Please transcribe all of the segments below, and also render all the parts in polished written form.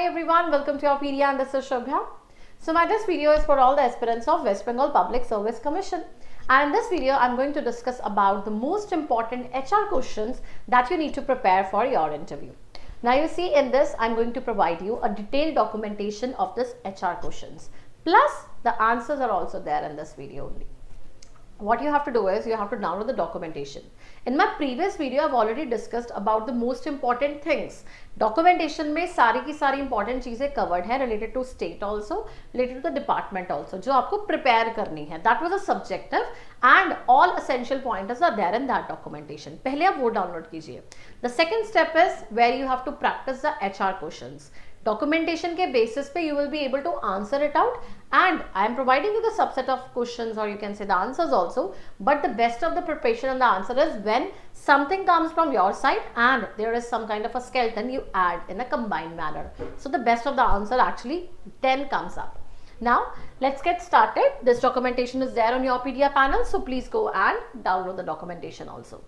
everyone, welcome to your PDA and this is Shobhya. This video is for all the aspirants of West Bengal Public Service Commission. And in this video, I'm going to discuss about the most important HR questions that you need to prepare for your interview. Now you see in this, I'm going to provide you a detailed documentation of this HR questions. Plus, the answers are also there in this video only. What you have to do is you have to download the documentation. In my previous video, I've already discussed about the most important things. Documentation में सारी की सारी important चीजें covered है related to state also, related to the department also, जो आपको prepare करनी है. That was a subjective and all essential pointers are there in that documentation. पहले आप वो download कीजिए. The second step is where you have to practice the HR questions. Documentation के basis पे you will be able to answer it out, and I am providing you the subset of questions, or you can say the answers also, but the best of the preparation and the answer is when something comes from your side and there is some kind of a skeleton you add in a combined manner. So the best of the answer actually then comes up. Now let's get started. This documentation is there on your PDF panel, so please go and download the documentation also.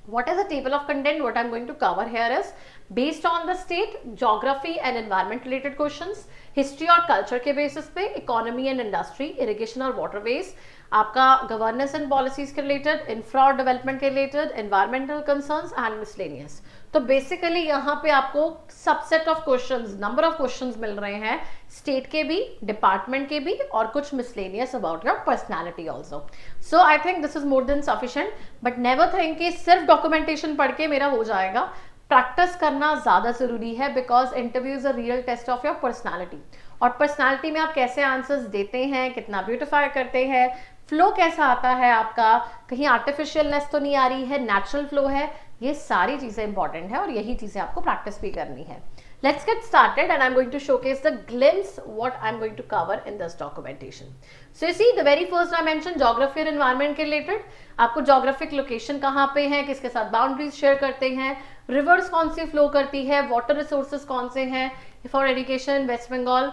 What is the table of content? What I'm going to cover here is based on the state, geography and environment related questions, history और culture के basis पे, economy and industry, irrigation और waterways, आपका governance and policies के related, infra और development के related, environmental concerns and miscellaneous. तो basically यहाँ पे आपको subset of questions, number of questions मिल रहे हैं स्टेट के भी, डिपार्टमेंट के भी और कुछ miscellaneous about your personality also. So I think this is more than sufficient, but never think कि सिर्फ डॉक्यूमेंटेशन पढ़ के मेरा हो जाएगा. प्रैक्टिस करना ज्यादा जरूरी है because interview is a real test of your personality. और पर्सनालिटी में आप कैसे आंसर्स देते हैं, कितना ब्यूटिफाई करते हैं, फ्लो कैसा आता है आपका, कहीं आर्टिफिशियलनेस तो नहीं आ रही है, नेचुरल फ्लो है, ये सारी चीजें इंपॉर्टेंट है और यही चीजें आपको प्रैक्टिस भी करनी है. Let's get started and I'm going to showcase the glimpse what I'm going to cover in this documentation. So you see the very first I mentioned geography and environment के related. आपको geographic location कहाँ पे है, किसके साथ boundaries share करते हैं, rivers कौन सी flow करती है, water resources कौन से हैं for irrigation West Bengal,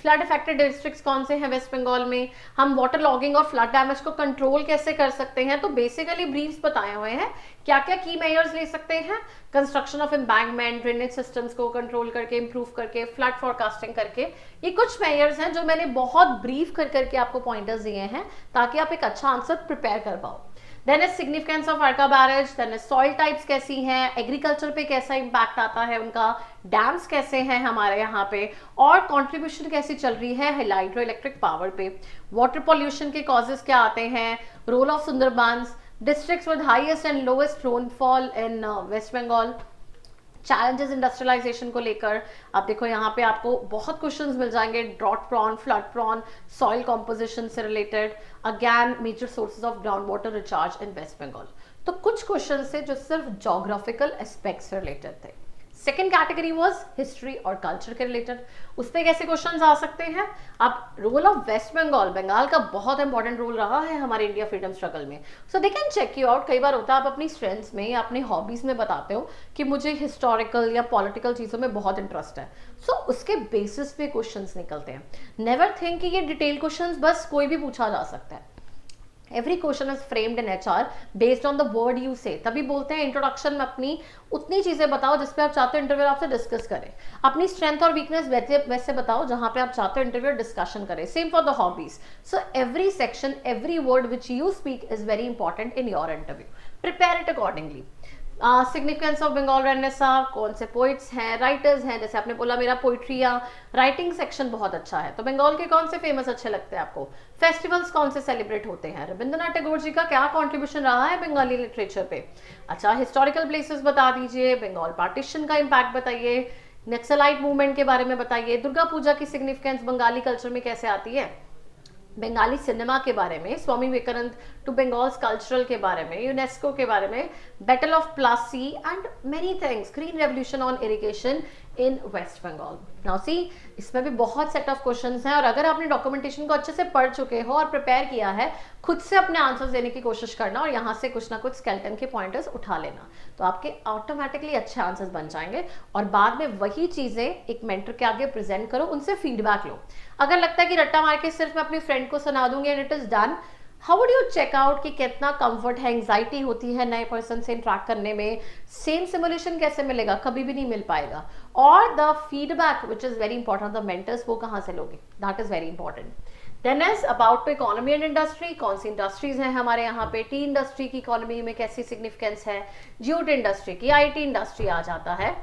flood affected districts कौन से हैं वेस्ट बंगाल में, हम वाटर लॉगिंग और फ्लड डैमेज को कंट्रोल कैसे कर सकते हैं. तो बेसिकली ब्रीफ्स बताए हुए हैं क्या क्या की मेजर्स ले सकते हैं, construction of embankment, drainage systems को कंट्रोल करके, इंप्रूव करके, फ्लड फोरकास्टिंग करके. ये कुछ मेजर्स हैं जो मैंने बहुत ब्रीफ कर करके आपको पॉइंटर्स दिए हैं ताकि आप एक अच्छा आंसर प्रिपेयर कर पाओ. Then is significance of Farakka barrage, then is soil types कैसी हैं, एग्रीकल्चर पे कैसा इंपैक्ट आता है उनका, डैम्स कैसे हैं हमारे यहाँ पे, और कंट्रीब्यूशन कैसी चल रही है हाइड्रो इलेक्ट्रिक पावर पे, वाटर पॉल्यूशन के कॉजेज क्या आते हैं, role of Sundarbans, districts with highest and lowest rainfall in West Bengal, challenges industrialisation को लेकर. आप देखो यहाँ पे आपको बहुत क्वेश्चंस मिल जाएंगे, drought prone, flood prone, soil composition से related, again major sources of ground water recharge in West Bengal. तो कुछ क्वेश्चन से जो सिर्फ जोग्राफिकल एस्पेक्ट से रिलेटेड थे. सेकेंड कैटेगरी वॉज हिस्ट्री और कल्चर के रिलेटेड. उस पर कैसे क्वेश्चन आ सकते हैं. अब role of West Bengal, Bengal का बहुत इंपॉर्टेंट रोल रहा है हमारे इंडिया फ्रीडम स्ट्रगल में. So they can check you out. कई बार होता है आप अपनी स्ट्रेंथ्स में या अपनी हॉबीज में बताते हो कि मुझे हिस्टोरिकल या पॉलिटिकल चीजों में बहुत इंटरेस्ट है. सो उसके बेसिस पे क्वेश्चन निकलते हैं. नेवर थिंक कि ये डिटेल क्वेश्चन बस कोई भी पूछा जा सकता है. Every question is framed in HR based on the word you say. तभी बोलते हैं इंट्रोडक्शन में अपनी उतनी चीजें बताओ जिस पे आप चाहते हो इंटरव्यू आपसे डिस्कस करें. अपनी स्ट्रेंथ और वीकनेस वैसे बताओ जहां पे आप चाहते हो इंटरव्यू डिस्कशन करें. Same for the hobbies. So every section, every word which you speak is very important in your interview. Prepare it accordingly. Significance of Bengal renaissance, कौन से पोइट्स हैं, राइटर्स हैं, जैसे आपने बोला मेरा पोइट्री या राइटिंग सेक्शन बहुत अच्छा है, तो बंगाल के कौन से फेमस अच्छे लगते हैं आपको, फेस्टिवल्स कौन से सेलिब्रेट होते हैं, रविंद्रनाथ टैगोर जी का क्या कॉन्ट्रीब्यूशन रहा है बंगाली लिटरेचर पे. अच्छा, हिस्टोरिकल प्लेसेस बता दीजिए, बंगाल पार्टीशन का इम्पैक्ट बताइए, नक्सलाइट मूवमेंट के बारे में बताइए, दुर्गा पूजा की सिग्निफिकेंस बंगाली कल्चर में कैसे आती है, बंगाली सिनेमा के बारे में, स्वामी विवेकानंद टू बंगाल्स कल्चरल के बारे में, यूनेस्को के बारे में, battle of Plassey and many things, green revolution on irrigation in West Bengal. Now see, इसमें भी बहुत सेट ऑफ क्वेश्चंस हैं और अगर आपने डॉक्यूमेंटेशन को अच्छे से पढ़ चुके हो और प्रिपेयर किया है, खुद से अपने आंसर्स देने की कोशिश करना और यहाँ से कुछ ना कुछ स्केलेटन के पॉइंटर्स उठा लेना, तो आपके ऑटोमेटिकली अच्छे आंसर्स बन जाएंगे. और बाद में वही चीजें एक मेंटर के आगे प्रेजेंट करो, उनसे फीडबैक लो. अगर लगता है कि रट्टा मार के सिर्फ मैं अपनी फ्रेंड को सुना दूंगी and it is done, how would you check out कि कितना कंफर्ट है, एंग्जाइटी होती है नए पर्सन से इंटरेक्ट करने में, सेम सिमुलेशन कैसे मिलेगा, कभी भी नहीं मिल पाएगा, और the feedback which is very important, the mentors वो कहाँ से लोगे, that is very important. Then is about to economy and industry, कौन सी इंडस्ट्रीज हैं हमारे यहाँ पे, टी इंडस्ट्री की इकोनॉमी में कैसी सिग्निफिकेंस है, ज्यूट इंडस्ट्री की, आईटी इंडस्ट्री आ जाता है,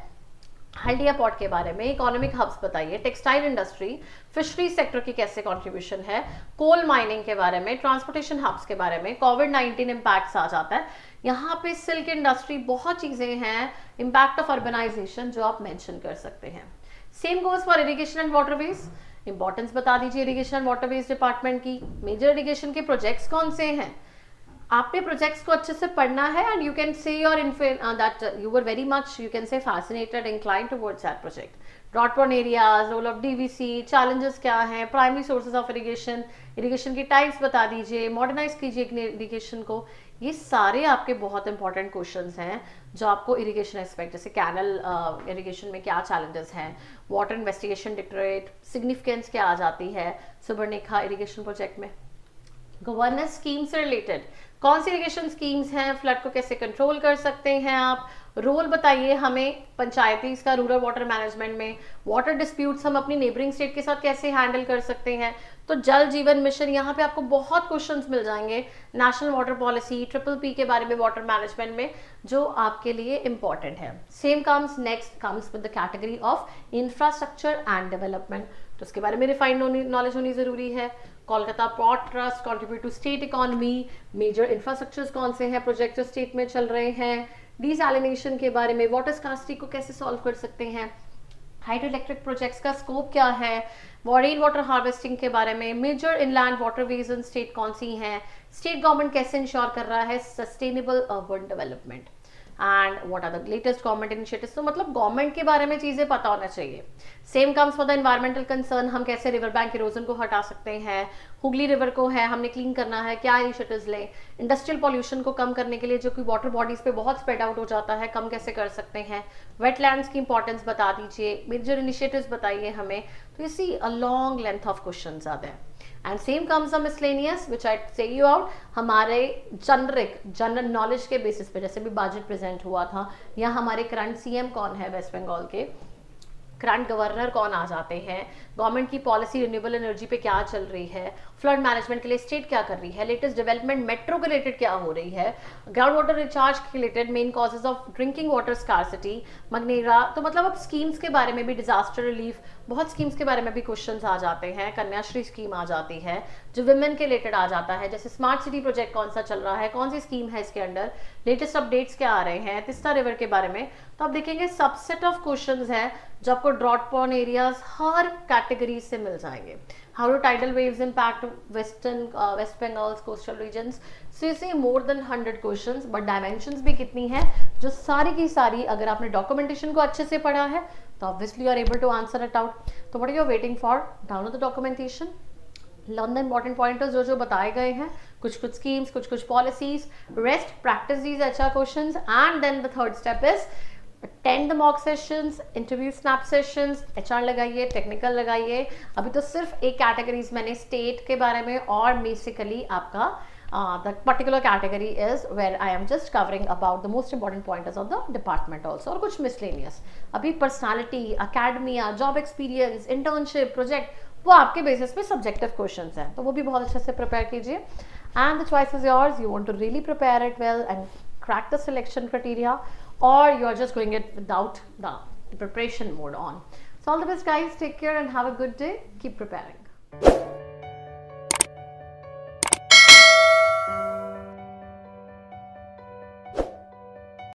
हल्दिया पोर्ट के बारे में, इकोनॉमिक हब्स बताइए, टेक्सटाइल इंडस्ट्री, फिशरी सेक्टर की कैसे कंट्रीब्यूशन है, कोल माइनिंग के बारे में, ट्रांसपोर्टेशन हब्स के बारे में, कोविड-19 इम्पैक्ट्स आ जाता है यहाँ पे, सिल्क इंडस्ट्री, बहुत चीजें हैं, इम्पैक्ट ऑफ अर्बनाइजेशन जो आप मेंशन कर सकते हैं। Same goes for irrigation and waterways, importance बता दीजिए इरिगेशन एंड वाटरवेज डिपार्टमेंट की, मेजर इरिगेशन के प्रोजेक्ट्स कौन से हैं, आपने प्रोजेक्ट्स को अच्छे से पढ़ना है, and you can say your that you were very much, you can say fascinated, inclined towards that project. Drought prone areas, role of DVC, challenges क्या हैं, primary sources of irrigation, irrigation की types बता दीजिए, modernise कीजिए irrigation को। ये सारे आपके बहुत इंपॉर्टेंट क्वेश्चंस हैं जो आपको इरिगेशन एस्पेक्ट, जैसे कैनल इरिगेशन में क्या चैलेंजेस हैं, वाटर इन्वेस्टिगेशन डायरेक्टरेट, सिग्निफिकेंस क्या आ जाती है सुबर्णरेखा इरिगेशन प्रोजेक्ट में, गवर्नेंस स्कीम से रिलेटेड कौन सी इरिगेशन स्कीम्स हैं, फ्लड को कैसे कंट्रोल कर सकते हैं आप, रोल बताइए हमें पंचायती का रूरल वाटर मैनेजमेंट में, वाटर डिस्प्यूट्स हम अपनी नेबरिंग स्टेट के साथ कैसे हैंडल कर सकते हैं। तो जल जीवन मिशन, यहाँ पे आपको बहुत क्वेश्चंस मिल जाएंगे, नेशनल वाटर पॉलिसी, PPP के बारे में वाटर मैनेजमेंट में, जो आपके लिए इंपॉर्टेंट है। Same comes next comes with the category of infrastructure and development, तो उसके बारे में रिफाइंड नॉलेज होनी जरूरी है। Kolkata port trust contribute to state economy, major infrastructures कौन से हैं प्रोजेक्ट जो स्टेट में चल रहे हैं, डीसैलिनेशन के बारे में, वाटर स्कार्सिटी को कैसे सॉल्व कर सकते हैं, हाइड्रो इलेक्ट्रिक प्रोजेक्ट्स का स्कोप क्या है, रेन वाटर हार्वेस्टिंग के बारे में, major inland waterways in state कौन सी हैं, स्टेट गवर्नमेंट कैसे इंश्योर कर रहा है sustainable urban development, and what are the latest government initiatives. तो मतलब गवर्नमेंट के बारे में चीजें पता होना चाहिए। Same comes for the environmental concern, हम कैसे रिवर बैंक इरोजन को हटा सकते हैं, हुगली रिवर को है हमने क्लीन करना है, क्या इनिशिएटिव्स लें, इंडस्ट्रियल पॉल्यूशन को कम करने के लिए जो कि वाटर बॉडीज पे बहुत स्प्रेड आउट हो जाता है, कम कैसे कर सकते हैं, वेटलैंड्स की इंपॉर्टेंस बता दीजिए, मेजर इनिशिएटिव्स बताइए हमें। तो you see a long length of questions are there. And same comes miscellaneous which I say you out, हमारे जनरल नॉलेज के बेसिस पे, जैसे भी बजट प्रेजेंट हुआ था, या हमारे करंट CM कौन है वेस्ट बंगाल के, करंट गवर्नर कौन आ जाते हैं, गवर्नमेंट की पॉलिसी रिन्यूएबल एनर्जी पे क्या चल रही है, फ्लड मैनेजमेंट के लिए स्टेट क्या कर रही है, लेटेस्ट डेवलपमेंट मेट्रो के रिलेटेड क्या हो रही है, ग्राउंड वाटर रिचार्ज के related, main causes of drinking water scarcity, मगनेरा। तो मतलब अब स्कीम्स के बारे में भी, डिजास्टर रिलीफ, बहुत स्कीम्स के बारे में भी क्वेश्चंस आ जाते हैं, कन्याश्री स्कीम आ जाती है जो विमेन के रिलेटेड आ जाता है, जैसे स्मार्ट सिटी प्रोजेक्ट कौन सा चल रहा है, कौन सी स्कीम है इसके अंडर, लेटेस्ट अपडेट्स क्या आ रहे हैं, तिस्ता रिवर के बारे में। तो आप देखेंगे सबसेट ऑफ क्वेश्चंस हैं जो आपको ड्रॉट प्रोन एरियाज हर कैटेगरी से मिल जाएंगे। How do tidal waves impact West Bengal coastal regions, so you see more than 100 questions, but dimensions भी कितनी है जो सारी की सारी अगर आपने डॉक्यूमेंटेशन को अच्छे से पढ़ा है तो obviously you are able to answer it out. तो what you are waiting for, download the documentation, learn the important pointers जो बताए गए हैं, कुछ स्कीम्स, कुछ पॉलिसीज, रेस्ट प्रैक्टिस दीज अच्छा questions, and then the third step is attend the mock sessions, interview snap sessions, HR लगाइए, technical लगाइए। अभी तो सिर्फ एक कैटेगरीज मैंने स्टेट के बारे में, और बेसिकली आपका the particular category is where I am just covering about the most important pointers of the department also, और कुछ मिसलेनियस। अभी personality, academia, job experience, internship, project, वो आपके बेसिस पे सब्जेक्टिव क्वेश्चंस हैं, तो वो भी बहुत अच्छे से प्रिपेयर कीजिए। And the choice is yours, you want to really prepare it well and crack the selection criteria, or you are just going it without the preparation mode on. So all the best guys, take care and have a good day, keep preparing.